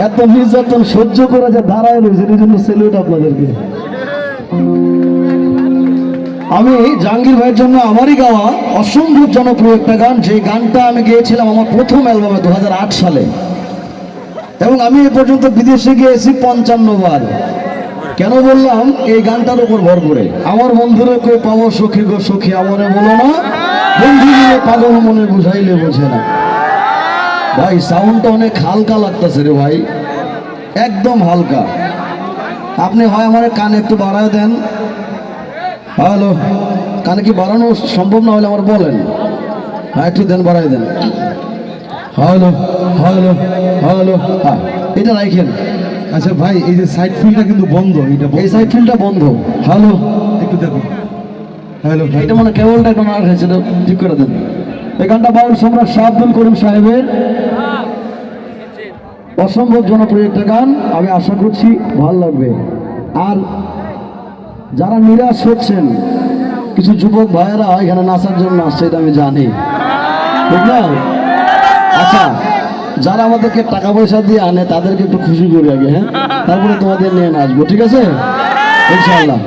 এত নির্যাতন সহ্য করে যে দাঁড়ায় রয়েছে, এই জন্য সেলুট আপনাদেরকে। আমি জাহাঙ্গীর ভাইয়ের জন্য আমারই গাওয়া অসম্ভব জনপ্রিয় একটা গান, যে গানটা আমি গেয়েছিলাম আমার প্রথম অ্যালবামে 2008 সালে, এবং আমি এ পর্যন্ত বিদেশে গিয়েছি 55 বার। কেন বললাম? এই গানটার উপর ভর করে। আমার বন্ধুরা কই পাবো সখী গো সখী, আমারে বলো না, বন্ধু মিলে পাগল মনে বুঝাইলে বোঝে না। ভাই সাউন্ডটা অনেক হালকা লাগতেছে রে ভাই, একদম হালকা। আপনি হয় আমার কানে একটু বাড়ায় দেন। হ্যালো, কানে কি বাড়ানো সম্ভব না হলে আমার বলেন। হ্যাঁ একটু দেন, বাড়ায় দেন। হ্যালো হ্যালো হ্যালো, হ্যাঁ এটা রাখেন। আচ্ছা ভাই, এই যে সাইড ফিল্ডটা কিন্তু বন্ধ, এই সাইড ফিল্ডটা বন্ধ। হ্যালো একটু দেখো। হ্যালো, এটা মানে কেবলটা একটু মার খাইছে, ঠিক করে দেন। এই গানটা বাউল সম্রাট শাহ আব্দুল করিম সাহেবের অসম্ভব জনপ্রিয় একটা গান, আমি আশা করছি ভালো লাগবে। আর যারা নিরাশ হচ্ছেন, কিছু যুবক ভাইয়েরা এখানে নাচার জন্য আসছে, এটা আমি জানি, ঠিক না? আচ্ছা, যারা আমাদেরকে টাকা পয়সা দিয়ে আনে তাদেরকে একটু খুশি করি আগে, হ্যাঁ, তারপরে তোমাদের নিয়ে নাচবো, ঠিক আছে ইনশাআল্লাহ।